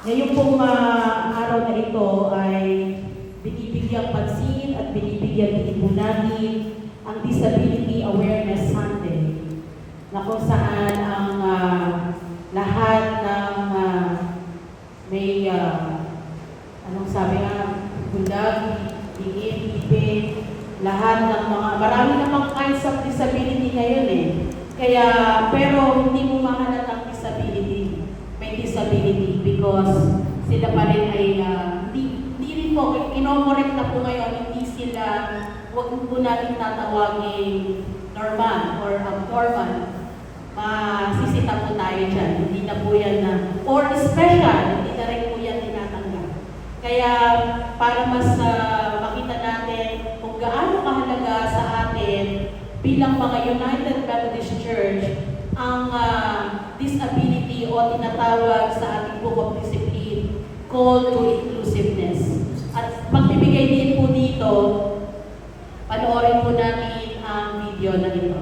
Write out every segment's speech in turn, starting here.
Ngayon pong araw na ito ay binibigyang pansin at binibigyan lipunagin ang Disability Awareness Sunday na kung saan ang lahat ng may anong sabi nga, bulag, diin, ipin, lahat ng mga, marami namang kinds of disability ngayon eh. Kaya, pero hindi mo mahalatang disability. May disability because sila pa rin ay, hindi rin po, kinokorek na po ngayon, hindi sila, huwag po natin tatawagin normal or abnormal. Masisita po tayo dyan. Hindi na po yan na, or special, hindi na rin po yan tinatanggap. Kaya, para mas makita natin kung gaano kahalaga sa atin bilang mga United Methodist Church ang disability o tinatawag sa ating Book of Discipline, call to inclusiveness. At pagbibigay din po dito, panoorin po natin ang video na ito.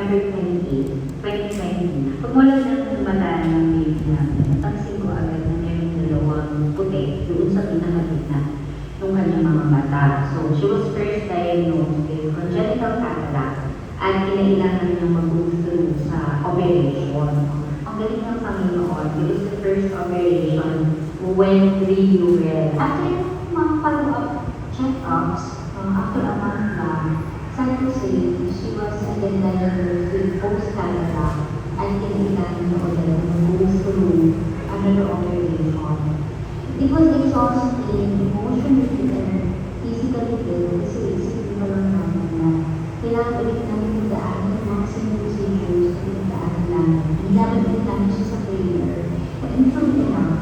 September 28, 2020, pagmula ng tumataan ng baby namin, napansin ko agad na mayroong dalawang puti doon sa pinakagitna ng kanyang mga mata. So, she was first diagnosed with congenital cataract at kinailangan niyang mag-go through sa operation. Ang galing ng Panginoon, it was the first operation went really well. After mga follow-up check-ups, after a month lang, sad to say, she was again diagnosed with post-cataract at kinailangan niya ulit mag-go through another operation. It was exhausting, emotionally and physically din, kasi isipin pa lang namin na kailangan ulit namin magdaanan ng mga same procedures na magdaanan namin. Nilaban din namin siya sa prayer. And true enough,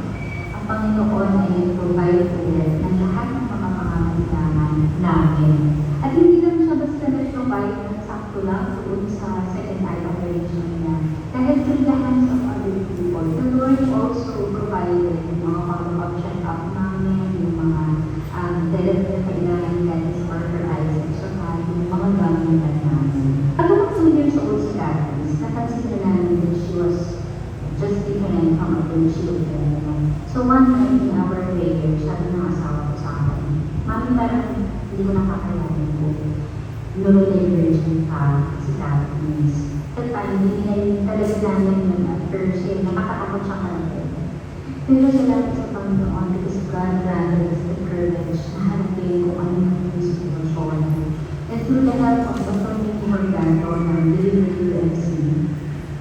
ang Panginoon ay provide ulit ng lahat ng mga pangangailangan namin. At hindi lang siya basta nag-provide ng sakto lang doon sa second eye operation niya. Dahil through the hands of other people, the Lord also provided yung mga follow-up check-up namin, yung mga talagang na kailangan guys for her eyes, at saka yung mga gamitan namin. Pag 2 years old si Catrice, napansin na namin that she was just different from other children. So one night in our prayer, sabi ng asawa ko sa akin, Mami, parang hindi ko nakakayanin po. Neurodivergent pa si Catrice. At parang hindi talaga namin yun at first, nakakatakot siya kalagay. Pero salamat sa Panginoon because God granted us the courage na hanapin kung ano yung sitwasyon. And through the help of Dr. Mickey Morgano ng Delivery UMC,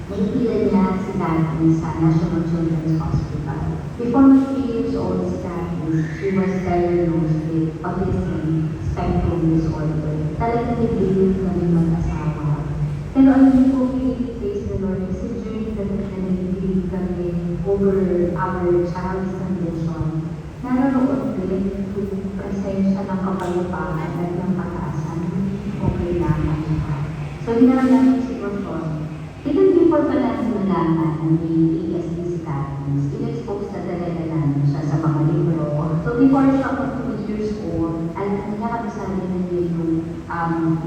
naipila niya si Catrice sa National Children's Hospital. Before 3 years old si Catrice, she was diagnosed with autism spectrum disorder. Talagang nag-deal kami mag-asawa. Pero ang hindi ko face the Lord kasi during the time na nag-deal kami over our child's condition, naroon din yung presensya ng kapayapaan at ng pag-asa okay naman siya. So, hinarap namin yung sitwasyon. Even before pa natin nalaman ng ASD status, in-expose na talaga namin siya sa mga libro. So, before siya ako 2 years old, alam niya kami sa amin na yung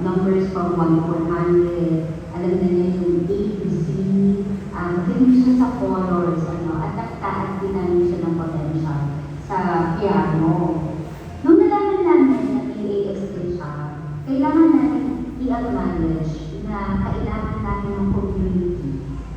numbers from 1 to 100, alam na niya yung A to Z, hindi siya sa colors, at nagtaan din namin siya ng potential sa piano. Nung nalaman namin na ASD siya, kailangan natin i-acknowledge na kailangan natin ng community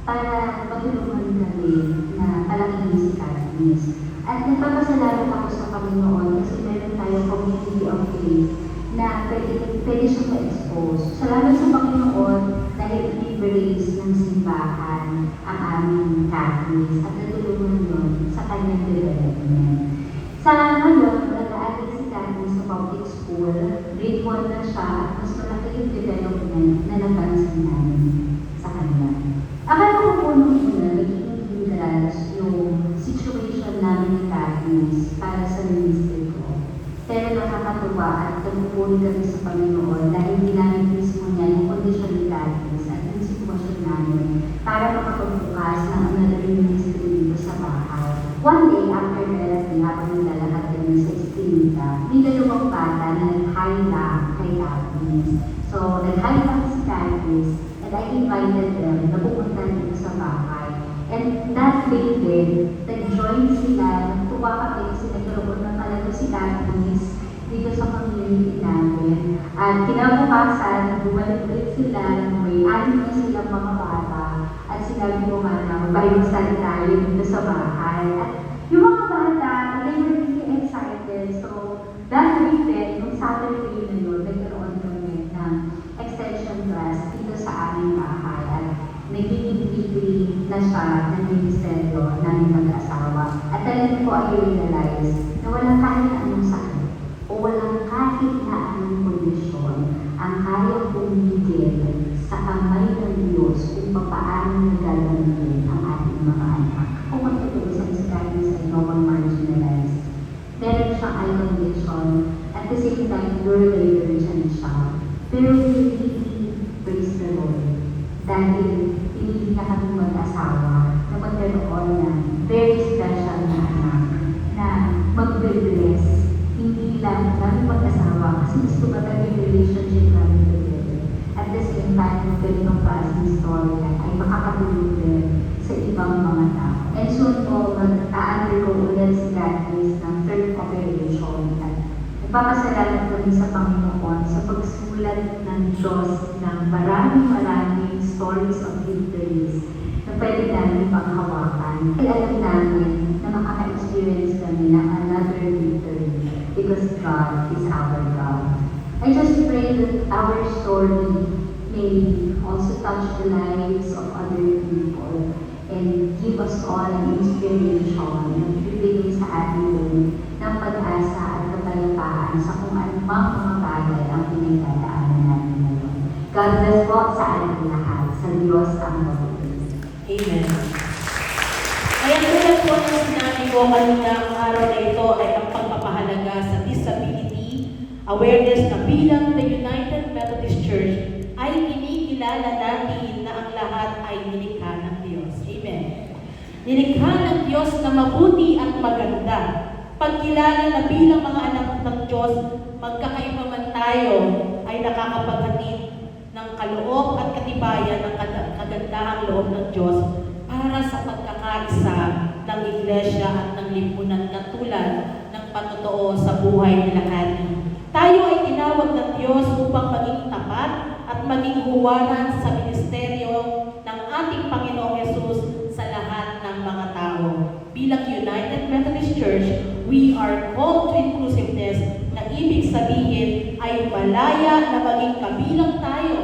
para matulungan kami na palakihin si Catrice. At nagpapasalamat ako sa Panginoon kasi meron tayong community of faith na pwede siyang ma-expose. Salamat sa Panginoon dahil i-embrace ng simbahan ang aming Catrice at natulungan yun sa kanyang development. Sa ngayon, nag-aaral si Catrice sa public school, grade 1 na siya at mas malaki yung development na napansin namin sa kanya. Akala ko po nung una, naging hindrance yung situation namin ni Catrice para sa ministry ko. Pero nakakatuwa at nagpupuri kami sa Panginoon dahil ginamit mismo niya yung Philippines. So, nag-hire si Candice, and I invited them na pumunta dito sa bahay. And that day din, nag-join sila, nagtuwa kami kasi nagkaroon na talaga si Candice dito sa community namin. At kinabukasan, bumalik ulit sila, may 6 na silang mga bata, at sinabi ko nga na magbayusan tayo dito sa bahay. At yung mga bata, they were really excited. So, that week din, nung Saturday na yun, nagkaroon kami ng extension class dito sa aming bahay. At naging weekly na siya ng ministeryo namin mag-asawa. At talagang po ay realize na walang kahit anong sakit o walang kahit na anong kondisyon ang kaya pumigil sa kamay ng Diyos kung paano nagagawin ang ating mga anak. Kung matutuusan si Candice ay nawang marginalized. Meron siyang eye condition, at the same time, neurodivergent siya. Pero we really praise the Lord dahil pinili niya kami mag-asawa na magkaroon ng very special na anak na mag-bless. Hindi lang namin mag-asawa kasi mas tumatag yung relationship namin together. At the same time, yung ganitong klaseng storya ay makakatulong din sa ibang mga tao. And soon po, mag-undergo ulit si Candice ng third operation. At nagpapasalamat kami sa Panginoon sa pagsulat ng Diyos ng maraming stories of victories na pwede namin panghawakan. Kaya alam namin na makaka-experience kami ng another victory because God is our God. I just pray that our story may also touch the lives of other people and give us all an inspiration na bibigay sa atin ng pag-asa at kapayapaan sa kung anumang mga bagay ang pinagdadaanan natin ngayon. God bless po sa ating lahat. Sa Diyos ang mabuti. Amen. Kaya tulad po ng sinabi ko kanina, ang araw na ito ay ang pagpapahalaga sa disability awareness na bilang the United Methodist Church ay kinikilala natin na ang lahat ay nilikha ng Diyos. Amen. Nilikha ng Diyos na mabuti at maganda. Pagkilala na bilang mga anak ng Diyos, magkakaiba man tayo, ay nakakapaghatid ng kaloob at katibayan ng kagandahang loob ng Diyos para sa pagkakaisa ng Iglesia at ng lipunan katulad ng patotoo sa buhay nila Ani. Tayo ay tinawag ng Diyos upang maging tapat at maging huwaran sa ministeryo ng ating Panginoong Yesus sa lahat ng mga tao. Bilang United Methodist Church, we are called to inclusiveness na ibig sabihin ay malaya na maging kabilang tayo.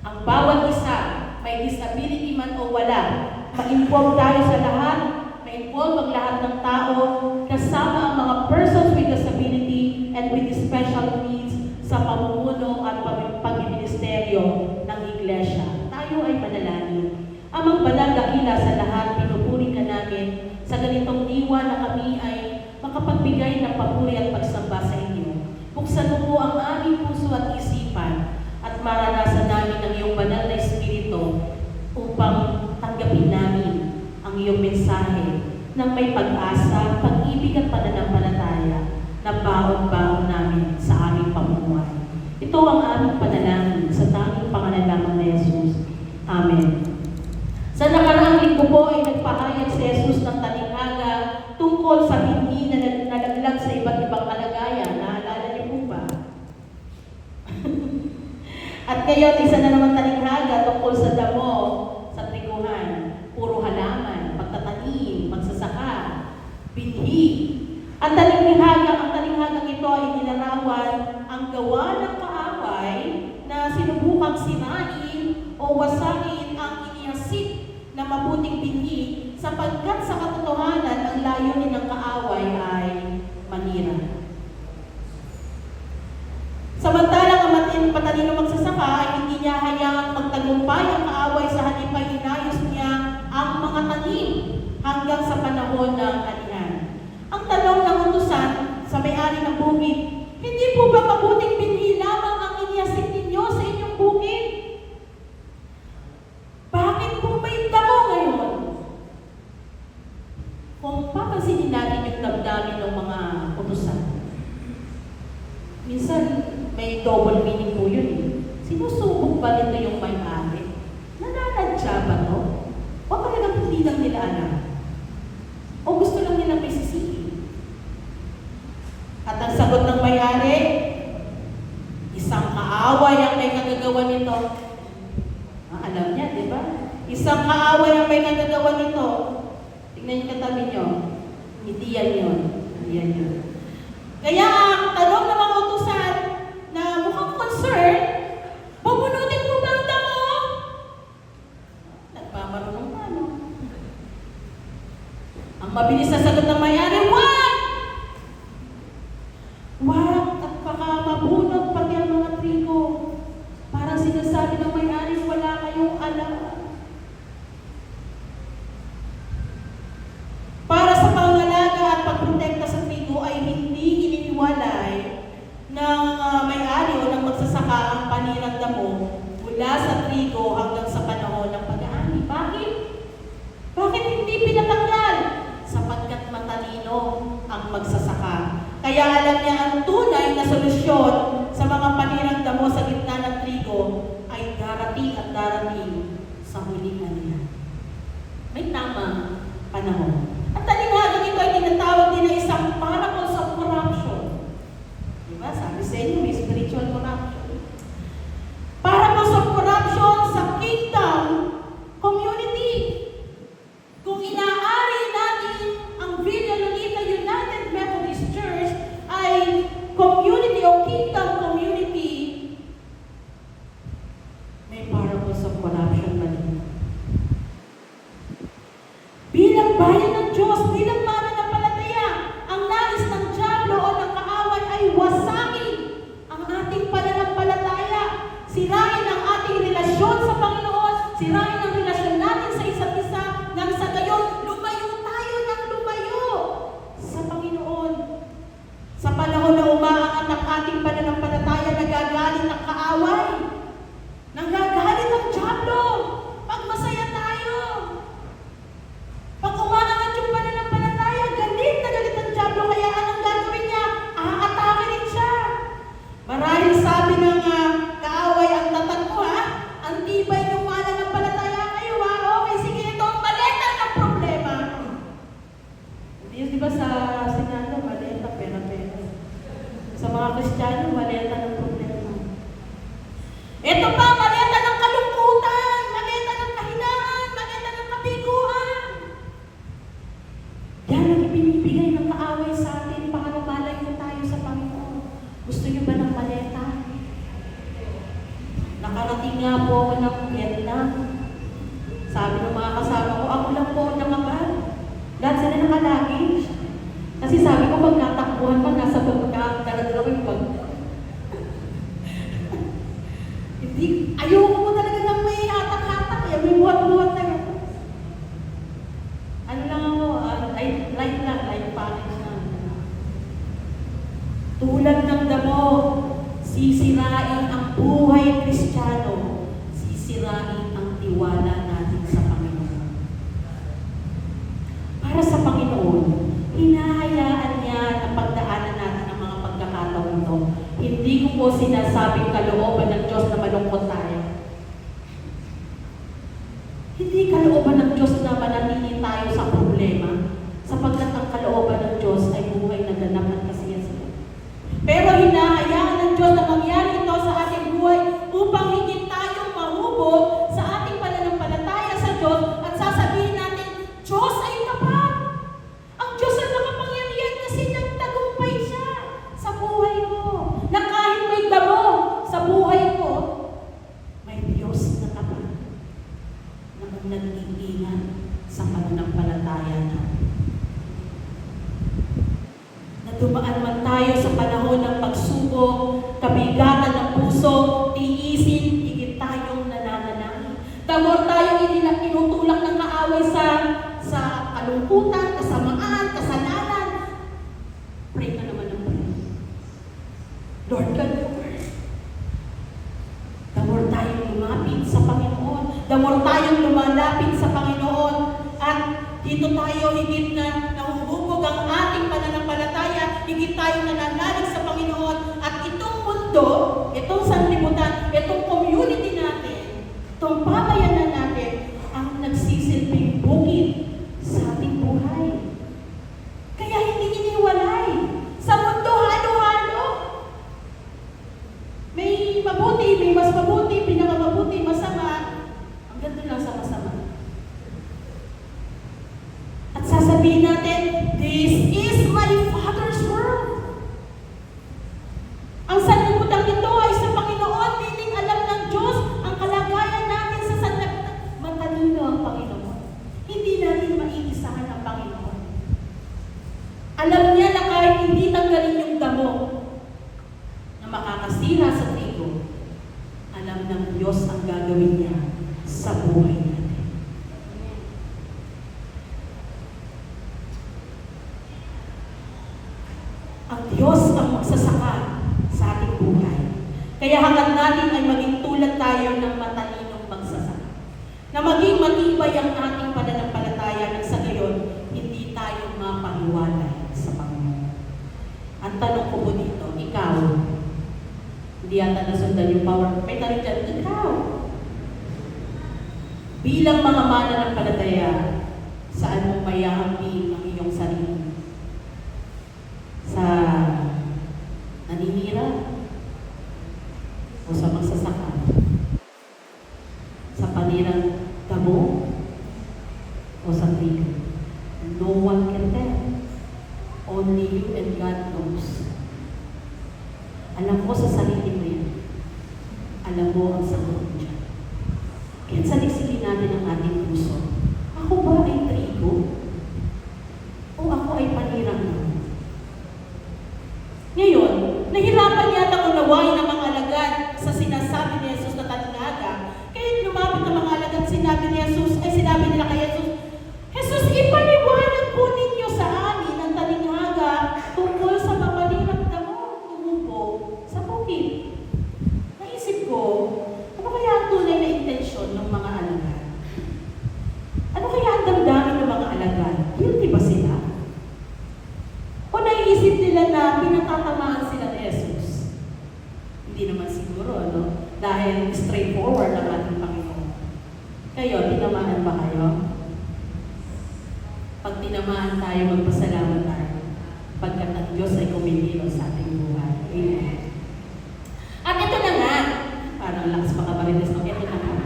Ang bawat isa, may disability man o wala, ma-involve tayo sa lahat, ma-involve ang lahat ng tao, kasama ang mga persons with disability and with special needs sa pamumuno at pagministeryo ng Iglesia. Tayo ay manalangin. Amang banal dakila sa lahat, pinupuri ka namin sa ganitong diwa na kami ay makapagbigay ng papuri at pagsamba sa inyo. Buksan mo po ang aming puso at isipan at maranasan namin ang iyong banal na Espiritu upang tanggapin namin ang iyong mensahe ng may pag-asa, pag-ibig at pananampalataya na baon-baon namin sa aming pamumuhay. Ito ang aming panalangin sa tanging pangalan lamang ni Jesus. Amen. Sa nakaraang linggo po ay nagpahayag si Jesus ng talinghaga tungkol sa binhi na nalaglag sa iba't ibang kalagayan. Naalala niyo po ba? At ngayon, isa na naman talinghaga tungkol sa damo, sa trikuhan, puro halaman, pagtatanim, magsasaka, binhi. Ang talinghagang ito ay nilarawan ang gawa ng kaaway na sinubukang sirain o wasakin ang iniyasik na mabuting binhi sapagkat sa katotohanan ang layunin ng kaaway ay manira. Samantalang ang matalino magsasaka ay hindi niya hayaang magtagumpay ang kaaway sa halip ay inayos niya ang mga tanim hanggang sa panahon ng anihan. Ang tanong ng utusan sa may-ari ng bukid, hindi po ba mabuting binhi lamang ang iniyasik ninyo sa inyong bukid? Bakit po may damo ngayon? Kung papansinin natin yung damdamin ng mga utusan, minsan may double meaning po po ba nito yung may-ari? Nananadya ba to? O talagang hindi lang nila alam? O gusto lang nilang may sisihin? At ang sagot ng may-ari, isang kaaway ang may nagagawa nito. Alam niya, di ba? Isang kaaway ang may nagagawa nito. Tingnan yung katabi niyo. Hindi yan yun. Hindi yan yun. Kaya ang tanong ng mga utusan na mukhang concern, bubunutin mo ba ang damo? Nagpamarunong pa, no? Ang mabilis na sagot ng may-ari, wag! Wag! At baka mabunot pati ang mga trigo. Parang sinasabi ng may-ari, wala kayong alam. Para sa pangalaga at pagprotekta sa trigo ay hindi iniiwalay ng may-ari o ng magsasaka ang panirang damo mula sa trigo hanggang sa panahon ng pag-aani. Bakit? Bakit hindi pinatanggal? Sapagkat matalino ang magsasaka. Kaya alam niya ang tunay na solusyon sa mga panirang damo sa gitna ng trigo ay darating at darating sa huling nila. May tamang panahon. At talinghagang ito ay tinatawag din na isang parable sa corruption. Diba? Sabi sa inyo, may spiritual corruption. Parable sa corruption sa kingdom community. Kung inaari natin ang Villa Lolita United Methodist Church ay community o kingdom community, may parables of corruption ba din? Bilang bayan ng Diyos, bilang mananampalataya, ang nais ng dyablo o ng kaaway ay wasakin ang ating pananampalataya, sirain ang ating relasyon sa Panginoon, sirain ang relasyon natin sa isa't isa, nang sa gayon, lumayo tayo ng lumayo sa Panginoon. Sa panahon na umaangat ang ating pananampalataya, nagagalit ang kaaway, nagagalit ang dyablo, pag masaya tayo. Pag umaangat yung pananampalataya, galit na galit ang dyablo, kaya anong gagawin niya? Aatake rin siya. Marahil sabi ng kaaway, ang tatag mo ha, ang tibay ng mananampalataya kayo ha, okay, sige, ito ang maleta ng problema. Di ba sa Senado, maleta, pera-pera. Sa mga Kristiyano, maleta ng problema. Ito pa, maleta ng kalungkutan, maleta ng kahinaan, maleta ng kabiguan. Yan ang ibinibigay ng kaaway sa atin para malayo tayo sa Panginoon. Gusto niyo ba ng maleta? Nakarating nga po ako ng Vietnam. Sabi ng mga kasama ko, ako lang po nakabal. Lahat sila nakalagi. Kasi sabi ko, magkatakbuhan pa, nasa pagkakaradala ko yung pag... Hindi, ayoko mo talaga na may hatak-hatak. May buhat-buhat na yan. Ano lang ako, light package lang. Tulad ng damo, sisirain ang buhay Kristiyano, sisirain ang tiwala natin sa Panginoon. Para sa Panginoon, hinahayaan niya na pagdaanan natin ang mga pagkakataon ito. Hindi ko po sinasabing kalooban ng Diyos na malungkot tayo. Hindi kalooban ng Diyos na manatili tayo sa problema, sapagkat ang kalooban ng Diyos ay buhay na ganap at kasiyasiya. Pero hinahayaan ng Diyos na mangyari ito sa ating buhay upang higit tayong mahubog sa ating pananampalataya sa Diyos at sasabihin natin, Diyos ay tapat. Ang Diyos ay nakapangyarihan kasi nagtagumpay siya sa buhay ko. Na kahit may damo sa buhay ko, may Diyos na tapat na nag-iingat sa pananampalataya natin. Na dumaan man tayo sa panahon ng pagsubok, kabigatan ng puso, tiisin, higit tayong nananalangin. Tamor tayong tinutulak ng kaaway sa kalungkutan, kasamaan, kasalanan. Pray ka naman ng pray. Lord God, damor tayong lumapit sa Panginoon. Damor tayong lumalapit sa Panginoon. At dito tayo higit na nahuhubog ang ating pananampalataya, higit tayo nananalig sa Panginoon. At itong mundo, itong sanlibutan, itong community natin, mas mabuti, pinakamabuti, masama, ang ganda lang sa masama. At sasabihin natin, this is my Father's world. Ang sanlibutan ito ay sa Panginoon, meaning alam ng Diyos ang kalagayan natin sa sanlibutan. Matalino ang Panginoon. Hindi natin maiisahan ang Panginoon. Alam niya na kahit hindi tanggalin yung damo na makakasira sa trigo, alam ng Diyos ang gagawin niya sa buhay natin. Ang Diyos ang magsasaka sa ating buhay. Kaya hangad natin ay maging tulad tayo ng matalinong magsasaka. Na maging matibay ang ating pananampalataya nang sa gayon, hindi tayo mapahiwalay sa Panginoon. Ang tanong ko po dito, ikaw, hindi yata nasundan yung power. May tanong dyan, ikaw. Bilang mga mananampalataya, saan mo mayahambing ang iyong sarili? Sa naninira? O sa magsasaka? Sa panirang damo? O sa trigo? No one can tell. Only you and God knows. Alam mo sa sarili mo yan. Alam mo ang sagot mo dyan. Kaya salisilin natin ang ating puso. Ako ba ay trigo? O ako ay panirang damo? Ngayon, nahirapan yata unawain ng mga alagad sa sinasabi ni Jesus na talinghaga. Kaya lumapit ng mga alagad, sinabi nila kay Jesus, Jesus, ipaliwanag po ninyo sa amin ang talinghaga tungkol sa mapalirang damo tumubo sa bukid. Naisip ko, ano kaya ang tunay na intensyon ng mga alagad? Ano kaya ang damdamin ng mga alagad? Guilty ba sila? O naiisip nila na pinatatamaan sila ni Jesus? Hindi naman siguro, ano? Dahil straightforward ang ating Panginoon. Kayo, tinamaan ba kayo? Pag tinamaan tayo, magpasalamat tayo. Pagkat ang Diyos ay kumikilos sa ating buhay. Amen. At ito na nga, parang lakas makabarites ng ito na nga.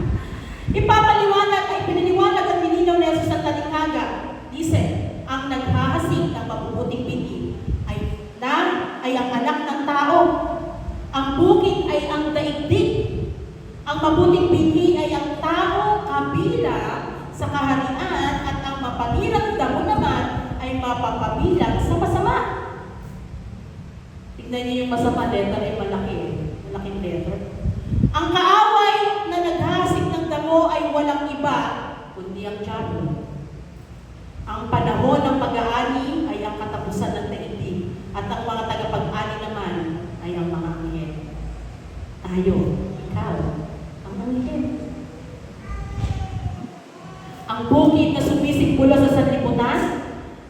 Piniliwanag at nilinaw ni Jesus sa talinghaga. Listen, ang naghahasik ng mabubuting binhi ay ang anak ng tao. Ang bukid ay ang daigdig. Ang mabuting binhi ay ang tao kabilang sa kaharian at ang mapalirang damo naman ay mapapabilang sa masama. Tignan niyo yung masama, letter ay malaki. Malaking letter. Ang kaaway na naghahasik ng damo ay walang iba, kundi ang diablo. Ang panahon ng pag-aani ay ang katapusan ng daigdig at ang mga tagapag-ani naman ay ang mga anghel. Tayo, ikaw, ang anghel. Ang bukid na sumisimbolo sa sanlibutan,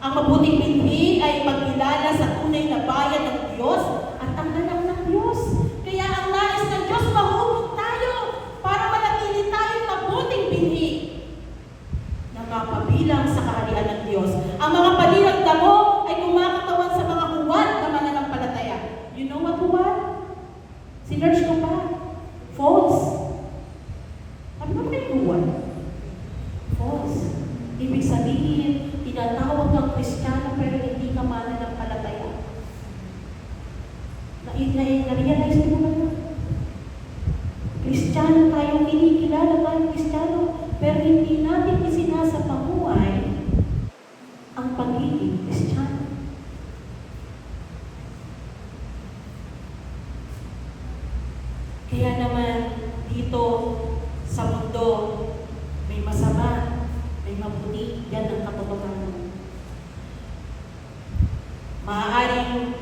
ang mabuting binhi ay pagkilala sa tunay na bayan ng Diyos at ang anak ng Diyos. Kaya ang nais ng Diyos, mahubog tayo para manatili tayong mabuting binhi na mapabilang sa kaharian ng Diyos. Ang mga palirang damo ay kumakatawan sa mga huwad na mananampalataya. You know what huwad? Sinerge ko pa. False. Ano ba kayo huwad? False. Ibig sabihin, tinatawag ng Kristiyano pero hindi ka mananampalataya. Na-realize mo ba? Kristiyano tayo, kinikilala tayong Kristiyano, pero hindi natin isinasapamuhay ang pagiging Kristiyano. Kaya naman dito sa mundo, may masama, may mabuti, yan ang katotohanan. Maaaring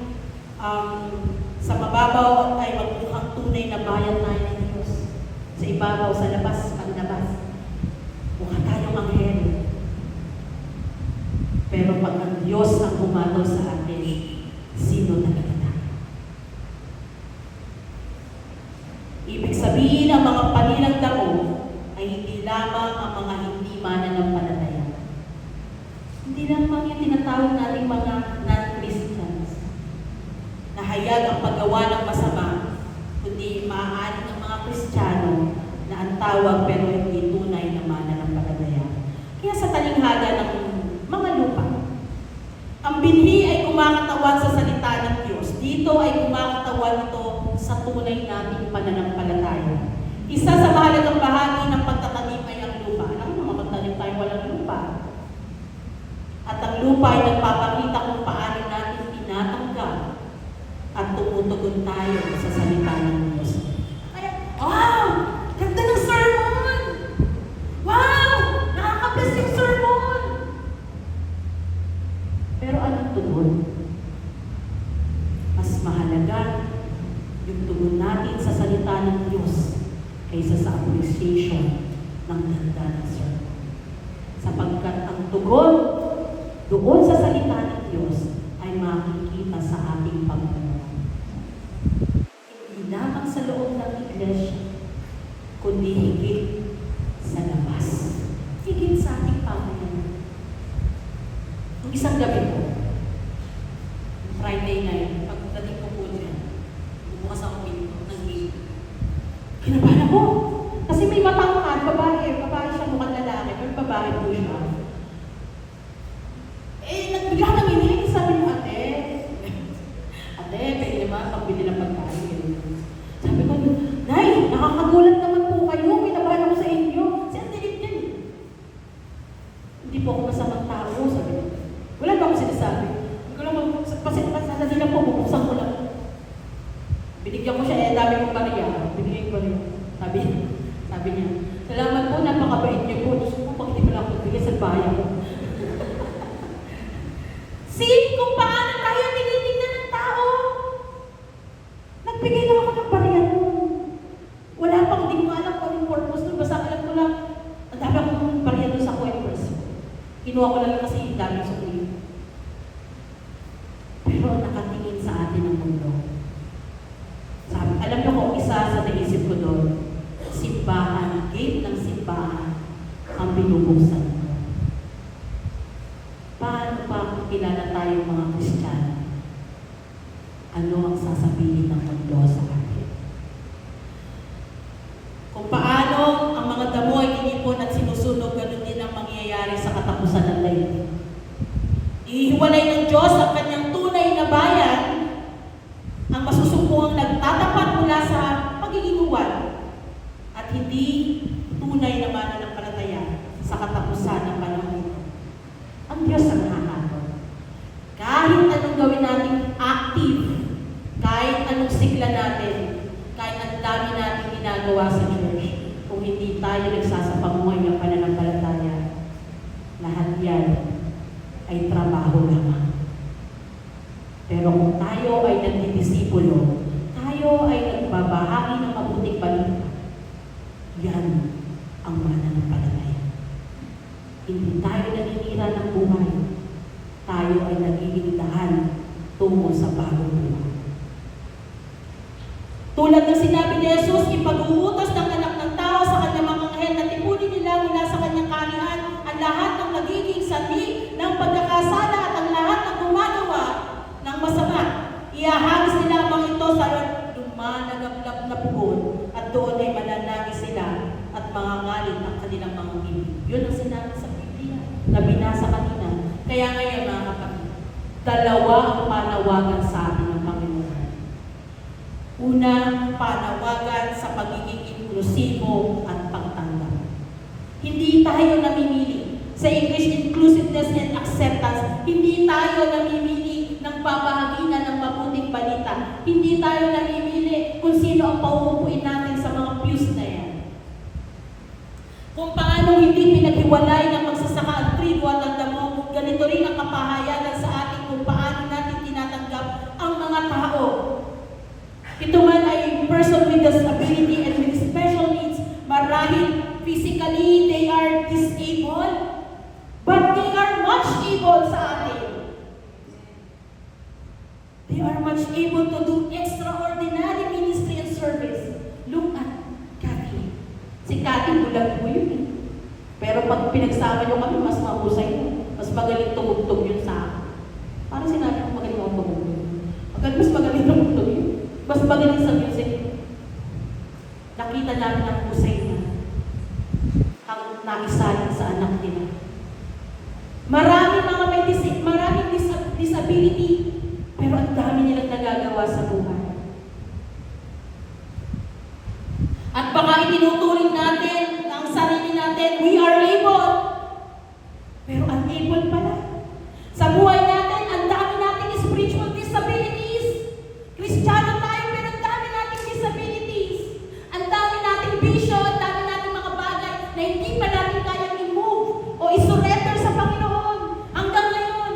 sa mababaw ay magmukhang tunay na bayan tayo ng Diyos. Sa ibabaw, sa labas, panlabas. Mukha tayong anghel. Pero pag ang Diyos ang pumatol sa atin, sino talaga tayo? Ibig sabihin, ang mga panilang damo ay hindi lamang ang mga hindi mananampalataya. Hindi lamang yung tinatawag nating mga non-Christians na hayag ang paggawa ng masama, kundi kundi maaari ng mga Kristiyano na ang tawag pero hindi tunay na mananampalataya. Kaya sa talinghaga ng mga lupa, ang binhi ay kumakatawan sa salita ng Diyos. Dito ay kumakatawan ito sa tunay nating pananampalataya. Isa sa mahalagang bahagi ng pagtatanim ay ang lupa. Alam mo, magtanim tayo walang lupa. At ang lupa ay nagpapakita kung paano natin tinatanggap at tumutugon tayo sa salita ng Diyos. Kaya, wow! Ganda ng sermon! Wow! Nakaka-bless yung sermon! Pero anong tugon? Mas mahalaga yung tugon natin sa salita ng Diyos kaysa sa appreciation ng ganda ng sermon. Sapagkat ang tugon doon sa salita ng Diyos ay makikita sa ating pamumuhay. Hindi lamang sa loob ng iglesia, kundi higit sa labas. Higit sa ating pamumuhay. Nung isang gabi po, Friday night, pagdating ko po dyan, bumukas ako pinto ng gate. Kinabahan ako. Kasi may matangkad, babae siya mukhang lalaki, pero babae po siya. Nagbigla kami niya, sabi mo, ate, pwede naman pagbili ng pagkain. Sabi ko, Nay, nakakagulat naman po kayo, pinabahan ako sa inyo. Si ate Lip yan. Hindi po ako masamang tao, sabi ko. Wala ba akong sinasabi? Hindi ko lang pasadali lang po, bubuksan ko lang. Binigyan ko siya, dami kong bariya. Binigyan ko rin. Sabi niya, salamat po, napakabait niyo po. Gusto ko pag hindi mo lang ako bigyan sa bayan ko. See kung paano tayo tinitingnan ng tao. Nagbigay lang ako ng bariya nun. Wala pang, hindi ko alam kung anong purpose nun. Basta alam ko lang, ang dami akong bariya nun sa Coinpress. Kinuha ko lang kasi dami sa kuya. Pero nakatingin sa atin ang mundo. Sabi, alam niyo kung isa sa naisip ko doon, simbahan, gate ng simbahan, ang binubuksan ko. Paano pa kung kilala tayong mga Kristiyano? Ano ang sasabihin ng mundo sa atin? Kung paano ang mga damo ay inipon at sinusunog, ganun din ang mangyayari sa katapusan ng daigdig. Ihiwalay ng Diyos ang kanyang tunay na bayan, ang masusumpungang nagtatapat mula sa pagiging uwan at hindi tunay na mananampalataya sa katapusan ng panahon ito. Ang Diyos ang hahatol. Kahit anong gawin natin active, kahit anong sigla natin, kahit ang dami natin ginagawa sa church, kung hindi tayo nagsasapamuhay ng pananampalataya, lahat yan ay trabaho lamang. Pero kung tayo ay nagdidisipulo, tayo ay nagbabahagi ng mabuting balita, yan ang mananampalataya. Hindi tayo naninira ng buhay, tayo ay nagiging daan tungo sa bagong buhay. Tulad ng sinabi ni Jesus, ipag-uutos ng anak ng tao sa kanyang mga anghel na tipunin nila mula sa kanyang kaharian ang lahat ng nagiging sanhi ng pagkakasala at ang lahat ng gumagawa ng masama. Iahagis nila ang mga ito sa lumalagablab na pugon at doon ay mananangis sila at mangangalit ang kanilang mga bibig. Yun ang sinabi sa Biblia na binasa kanina. Kaya ngayon mga kapatid, dalawa ang panawagan sa atin ng Panginoon. Una, panawagan sa pagiging inklusibo at pagtanggap. Hindi tayo namimili. Sa English, inclusiveness and acceptance. Hindi tayo namimili ng pabahaginan ng mabuting balita. Hindi tayo namimili kung sino ang pauupuin natin sa mga pews na yan. Kung paano hindi pinaghiwalay ng magsasaka ang trigo at ang damo, ganito rin ang kapahayagan sa atin kung paano natin tinatanggap ang mga tao. Ito man ay person with disability and with special needs. Marahil physically they are disabled, but they are much able sa atin. They are much able to do extraordinary ministry and service. Look at Cathy. Si Cathy bulag po yun eh. Pero pag pinagsama nyo kami, mas mahusay mo. Mas magaling tumugtog yun sa akin. Parang sinabi ko magaling ako tumugtog. Mas magaling tumugtog yun. Mas magaling sa music. namin ang husay niya hanggang naisalin sa anak nila. Maraming mga maraming disability, pero ang dami nilang nagagawa sa buhay. At baka itinuturing natin ang sarili natin, we are able, pero unable pala. Sa buhay natin, ang dami nating spiritual disabilities. Kristiyano tayo, pero ang dami nating disabilities. Ang dami nating bisyo, ang dami nating mga bagay na hindi pa natin kayang i-move o i-surrender sa Panginoon. Hanggang ngayon,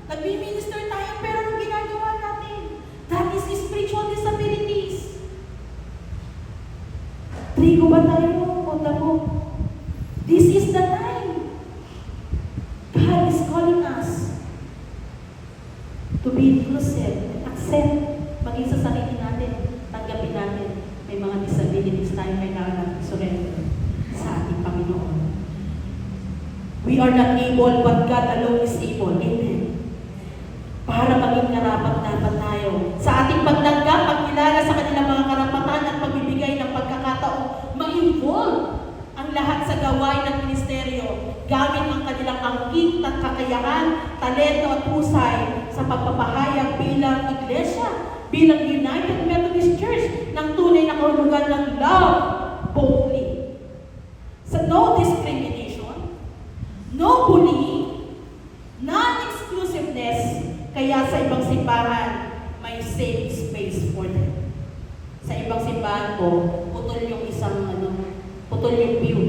nagbi-minister tayo, pero anong ginagawa natin? That is spiritual disabilities. Trigo ba tayo o damo? This is the time. God is calling us to be inclusive and accept maging sa sarili natin, tanggapin natin may mga disabilities tayo kailangan natin surrender sa ating Panginoon. We are not able, but God alone is able. Amen. Para maging karapat-dapat tayo sa ating pagtanggap, pagkilala sa kanilang mga karapatan at pagbibigay ng pagkakataong ma-involve ang lahat sa gawain ng ministeryo gamit ang kanilang angking at kakayahan, talento at husay sa pagpapahayag bilang iglesia, bilang United Methodist Church ng tunay na kahulugan ng love boldly. So no discrimination, no bullying, non-exclusiveness, kaya sa ibang simbahan, may safe space for them. Sa ibang simbahan po, putol yung putol yung view.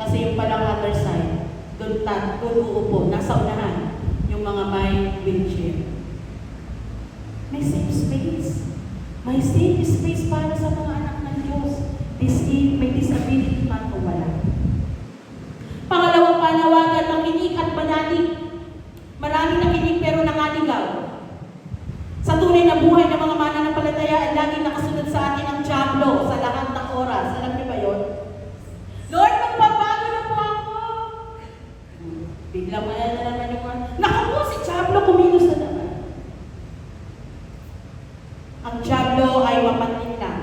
Kasi yung palang other side, doon uupo, nasa unahan, yung mga may wheelchair. May safe space. May safe space para sa mga anak ng Diyos. May disability man o wala. Pangalawang panawagan, makinig at manalig. Maraming nakinig pero nangaligaw. Sa tunay na buhay ng mga mananampalataya ay laging nakasunod sa atin ang dyablo sa lahat ng oras. Alam niyo ba yun? Lord, magbabago na po ako. Biglang maya na naman yung naku po, si dyablo kumilos na naman. Ang dyablo ay mapantin lang.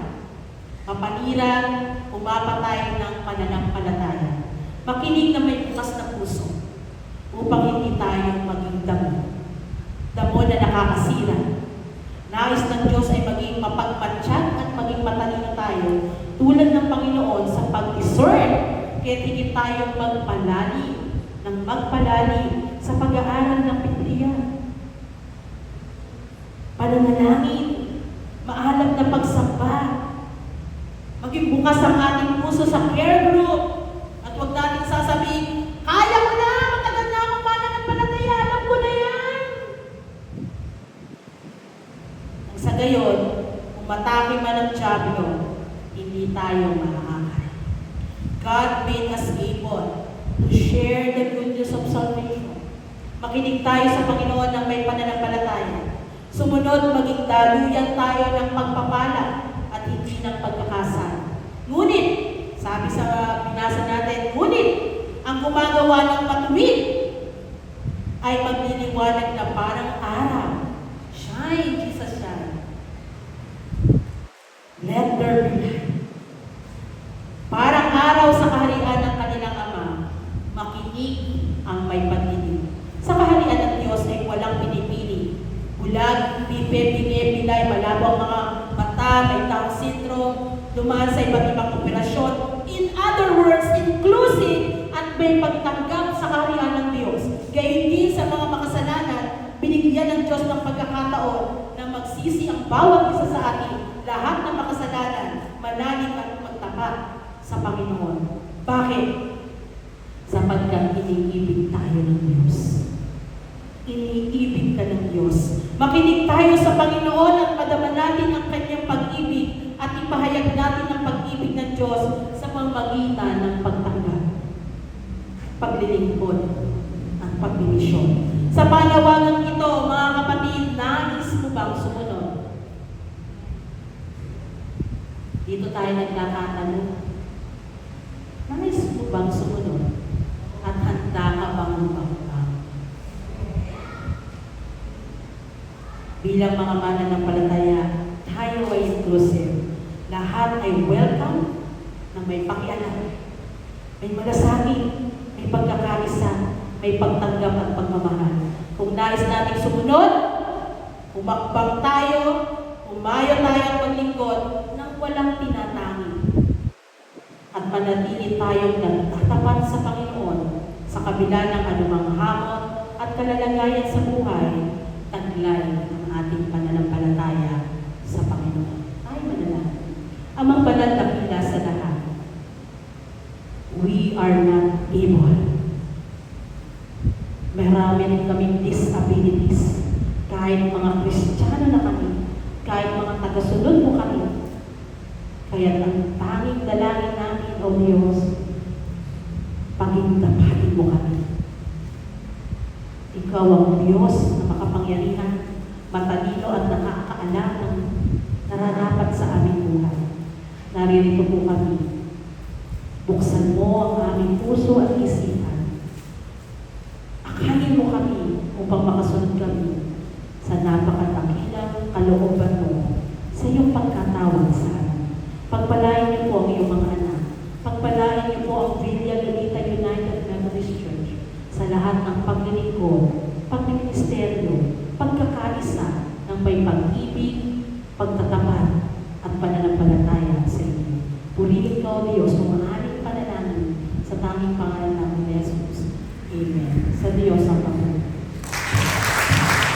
Mapanira, pumapatay ng pananampalataya. Makinig na may bukas na puso upang hindi tayo maging damo. Damo na nakakasira. Nais ng Diyos ay maging mapagmatsyag at maging matalino tayo tulad ng Panginoon sa pag-discern. Kaya tigit tayong magpalalim sa pag-aaral ng Biblia. Pananalangin, maalam na pagsamba, maging bukas ang ating puso sa care group at huwag natin sasabihin, kaya ko na, matagal na akong mananampalataya, alam ko na yan. Ang sa gayon, kung matake man ang dyablo, hindi tayo makakakay. God made us able to share the good news of salvation. Makinig tayo sa Panginoon ng may pananampalataya. Sumunod, maging daluyan tayo ng pagpapala at hindi ng pagkakasal. Ngunit, sabi sa binasa natin, ngunit, ang gumagawa ng matuwid ay magliliwanag na parang araw. Shine, Jesus, shine. Let there be light. Parang araw sa kaharian ng kanilang Ama, makinig ang may pagdinig. Sa kaharian ng Diyos ay walang pinipili. Bulag, pipe, bingi, bilay, malabo ang mga mata, may Down syndrome, dumaan sa iba't ibang operasyon. In other words, inclusive at may pagtanggap sa kaharian ng Diyos. Gayon din sa mga makasalanan, binigyan ng Diyos ng pagkakataon na magsisi ang bawat isa sa atin, lahat ng makasalanan, manalig at magtapat sa Panginoon. Bakit? Sapagkat iniibig tayo ng Diyos. Iniibig ka ng Diyos. Makinig tayo sa Panginoon at madama natin ang kanyang pag-ibig at ipahayag natin ang pag-ibig ng Diyos sa pamamagitan ng pagtanggap, paglilingkod, at pagmimisyon. Sa panawagan ito, mga kapatid, nais mo bang sumunod? Dito tayo nagkakatanong. Nais mo bang sumunod? At handa ka bang lumagbang? Bilang mga mananampalataya, tayo ay inclusive. Lahat ay welcome pakialam, may malasakit, may pagkakaisa, may pagtanggap at pagmamahal. Kung nais nating sumunod, umakbang tayo, umayo tayo at maglingkod ng walang tinatangi. At manatili tayong nagtatapat sa Panginoon sa kabila ng anumang hamon at kalalagayan sa buhay, taglay ng ating pananampalataya sa Panginoon. Tayo manalangin. Amang banal na dakila sa lahat, we are not able. Marami rin kaming disabilities. Kahit mga Kristiyano na kami, kahit mga tagasunod mo kami. Kaya ang tanging dalangin namin, O Diyos, pagindapatin mo kami. Ikaw ang Diyos na makapangyarihan, matalino at nakakaalam ng nararapat sa aming buhay. Naririto po kami. Buksan mo ang aming puso at isipan. Akayin mo kami upang makasunod kami sa napakadakilang kalooban mo sa iyong pagkatawag sa amin. Pagpalain niyo po ang iyong mga anak. Pagpalain niyo po ang Villa Lunita United Methodist Church sa lahat ng paglilingkod, pagministeryo, pagkakaisa ng may pag-ibig, pagtatapat at pananampalataya sa inyo. Purihin ka, O Diyos, ang ating panalangin sa tanging pangalan